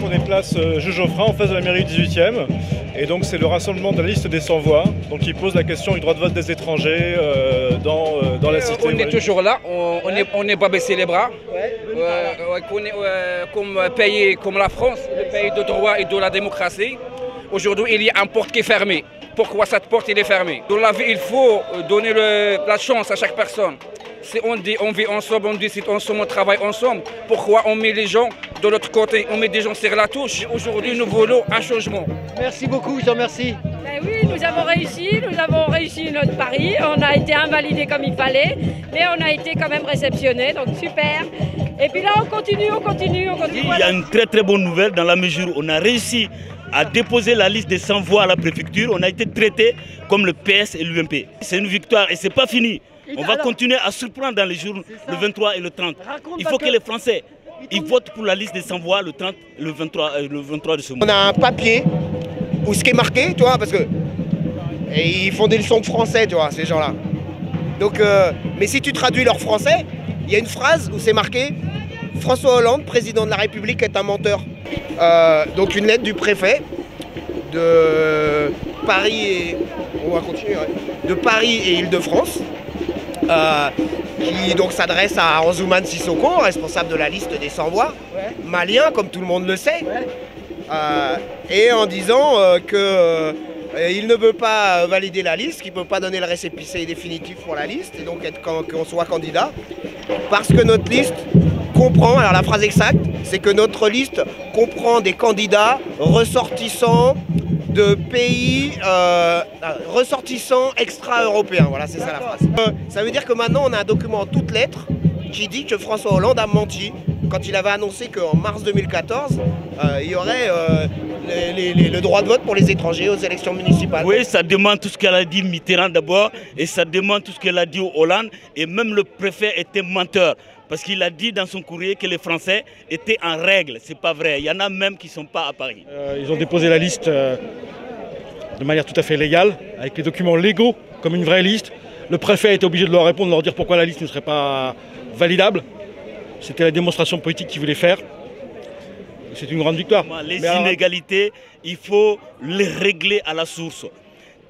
On est place Jules Geoffrin en face de la mairie du 18e et donc c'est le rassemblement de la liste des sans-voix donc qui pose la question du droit de vote des étrangers dans la cité. On est toujours là, on n'est pas baissé les bras, comme pays comme la France, le pays de droit et de la démocratie. Aujourd'hui il y a une porte qui est fermée. Pourquoi cette porte est fermée? Dans la vie il faut donner la chance à chaque personne. Si on dit on vit ensemble, on décide ensemble, on travaille ensemble, pourquoi on met les gens de l'autre côté, on met des gens sur la touche? Aujourd'hui, nous voulons un changement. Merci beaucoup, je vous remercie. Ben oui, nous avons réussi notre pari. On a été invalidés comme il fallait, mais on a été quand même réceptionnés, donc super. Et puis là, on continue. Il y a une très bonne nouvelle dans la mesure où on a réussi à déposer la liste des sans-voix à la préfecture. On a été traité comme le PS et l'UMP. C'est une victoire et c'est pas fini. On va continuer à surprendre dans les jours le 23 et le 30. Il faut que les Français ils votent pour la liste des sans-voix le 30, le 23 de ce mois. On a un papier où ce qui est marqué, tu vois, parce que et ils font des leçons de français, tu vois, ces gens-là. Donc, mais si tu traduis leur français, il y a une phrase où c'est marqué « François Hollande, président de la République, est un menteur ». Donc une lettre du préfet de Paris et... On va continuer, ouais. De Paris et Île-de-France. Qui donc s'adresse à Anzouman Sissoko, responsable de la liste des sans-voix, malien comme tout le monde le sait, et en disant qu'il ne veut pas valider la liste, qu'il ne peut pas donner le récépissé définitif pour la liste, et donc qu'on soit candidat, parce que notre liste comprend, alors la phrase exacte, c'est que notre liste comprend des candidats ressortissants de pays ressortissants extra-européens. Voilà, c'est ça la phrase. Ça veut dire que maintenant, on a un document en toutes lettres qui dit que François Hollande a menti quand il avait annoncé qu'en mars 2014, il y aurait le droit de vote pour les étrangers aux élections municipales. Oui, ça demande tout ce qu'elle a dit Mitterrand d'abord, et ça demande tout ce qu'elle a dit Hollande, et même le préfet était menteur. Parce qu'il a dit dans son courrier que les Français étaient en règle. C'est pas vrai. Il y en a même qui ne sont pas à Paris. Ils ont déposé la liste de manière tout à fait légale, avec les documents légaux, comme une vraie liste. Le préfet a été obligé de leur répondre, de leur dire pourquoi la liste ne serait pas validable. C'était la démonstration politique qu'ils voulaient faire. C'est une grande victoire. Les inégalités, il faut les régler à la source.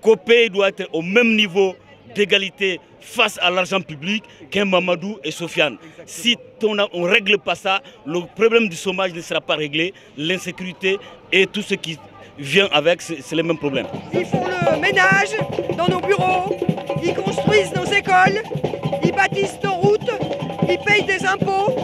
Copé doit être au même niveau d'égalité face à l'argent public qu'un Mamadou et Sofiane. Si on ne règle pas ça, le problème du chômage ne sera pas réglé, l'insécurité et tout ce qui vient avec, c'est le même problème. Ils font le ménage dans nos bureaux, ils construisent nos écoles, ils bâtissent nos routes, ils payent des impôts,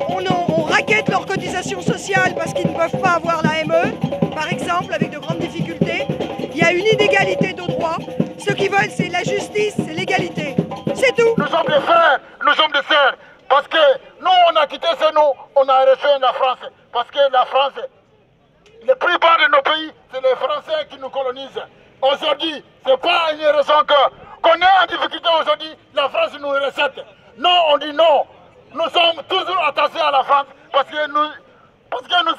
on raquette leurs cotisations sociales parce qu'ils ne peuvent pas avoir la ME, par exemple, avec de grandes difficultés. Il y a une inégalité de droit. Ce qu'ils veulent, c'est la justice, c'est l'égalité. C'est tout. Nous sommes des frères, nous sommes des sœurs. Parce que nous, on a quitté ce nom, on a rejoint la France. Parce que la France, la plupart de nos pays, c'est les Français qui nous colonisent. Aujourd'hui, ce n'est pas une raison qu'on est en difficulté aujourd'hui, la France nous recette. Non, on dit non. Nous sommes toujours attachés à la France parce que nous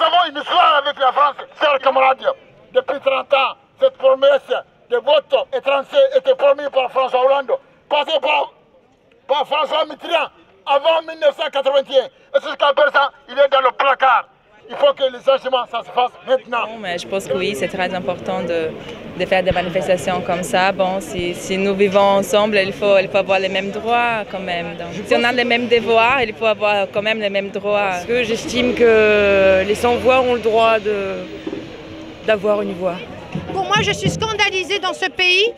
avons une histoire avec la France. Chers camarades, depuis 30 ans, cette promesse de vote étranger était promis par François Hollande, passé par François Mitterrand avant 1981. Et jusqu'à présent, il est dans le placard. Il faut que les changements, ça se fasse maintenant. Non, mais je pense que oui, c'est très important de faire des manifestations comme ça. Bon, si nous vivons ensemble, il faut avoir les mêmes droits quand même. Donc, si on a les mêmes devoirs, il faut avoir quand même les mêmes droits. Parce que j'estime que les sans-voix ont le droit d'avoir une voix. Pour moi, je suis scandalisée dans ce pays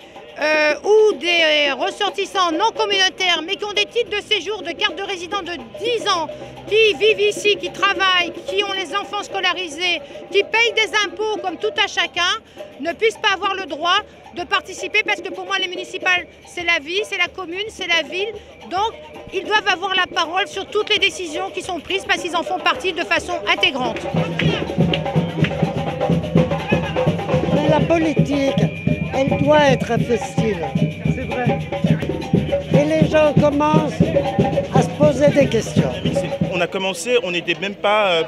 où des ressortissants non communautaires, mais qui ont des titres de séjour, de carte de résident de 10 ans, qui vivent ici, qui travaillent, qui ont les enfants scolarisés, qui payent des impôts comme tout à chacun, ne puissent pas avoir le droit de participer, parce que pour moi, les municipales, c'est la vie, c'est la commune, c'est la ville. Donc, ils doivent avoir la parole sur toutes les décisions qui sont prises, parce qu'ils en font partie de façon intégrante. La politique, elle doit être festive. C'est vrai. Et les gens commencent à se poser des questions. On a commencé, on n'était même pas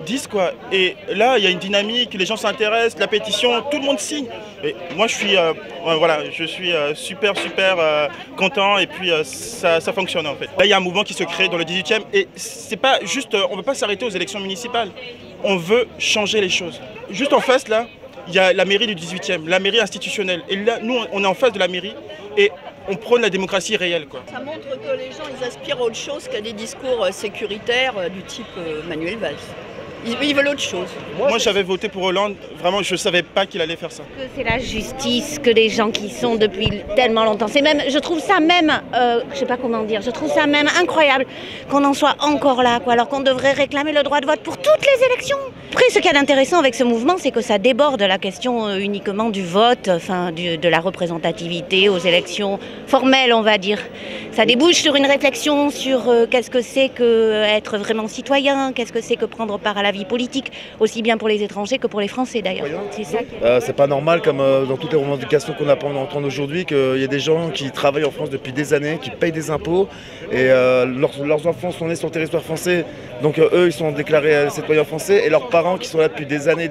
10 quoi. Et là, il y a une dynamique, les gens s'intéressent, la pétition, tout le monde signe. Et moi, je suis super content et puis ça fonctionne en fait. Là, il y a un mouvement qui se crée dans le 18e et c'est pas juste, on ne veut pas s'arrêter aux élections municipales. On veut changer les choses. Juste en face là, il y a la mairie du 18e, la mairie institutionnelle. Et là, nous, on est en face de la mairie et on prône la démocratie réelle, quoi. Ça montre que les gens ils aspirent à autre chose qu'à des discours sécuritaires du type Manuel Valls. Ils veulent autre chose. Moi j'avais voté pour Hollande, vraiment je ne savais pas qu'il allait faire ça. C'est la justice que les gens qui sont depuis tellement longtemps. C'est même, je trouve ça même, je sais pas comment dire, je trouve ça même incroyable qu'on en soit encore là, quoi, alors qu'on devrait réclamer le droit de vote pour toutes les élections. Après, ce qu'il y a d'intéressant avec ce mouvement, c'est que ça déborde la question uniquement du vote, enfin de la représentativité aux élections formelles, on va dire. Ça débouche sur une réflexion sur qu'est-ce que c'est qu'être vraiment citoyen, qu'est-ce que c'est que prendre part à la vie politique, aussi bien pour les étrangers que pour les Français d'ailleurs. C'est pas normal, comme dans toutes les revendications qu'on entend aujourd'hui, qu'il y ait des gens qui travaillent en France depuis des années, qui payent des impôts, et leurs enfants sont nés sur le territoire français, donc eux ils sont déclarés citoyens français, et leurs parents qui sont là depuis des années,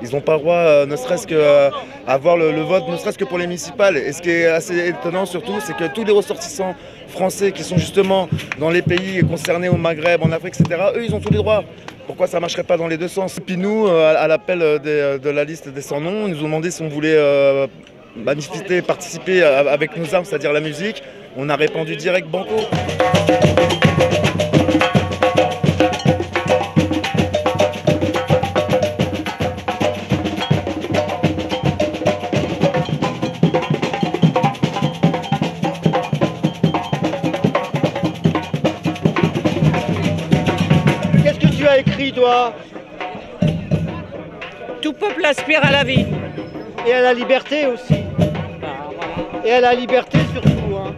ils n'ont pas le droit, ne serait-ce qu'avoir le vote, ne serait-ce que pour les municipales. Et ce qui est assez étonnant surtout, c'est que tous les ressortissants français qui sont justement dans les pays concernés au Maghreb, en Afrique, etc., eux, ils ont tous les droits. Pourquoi ça ne marcherait pas dans les deux sens? Puis nous, à l'appel de la liste des 100 noms, ils nous ont demandé si on voulait manifester, participer avec nos armes, c'est-à-dire la musique. On a répondu direct banco. Écrit, toi. Tout peuple aspire à la vie. Et à la liberté aussi. Et à la liberté surtout. Hein.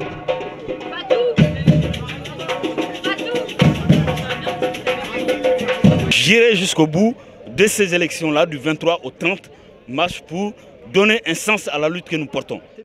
J'irai jusqu'au bout de ces élections-là, du 23 au 30 mars, pour donner un sens à la lutte que nous portons.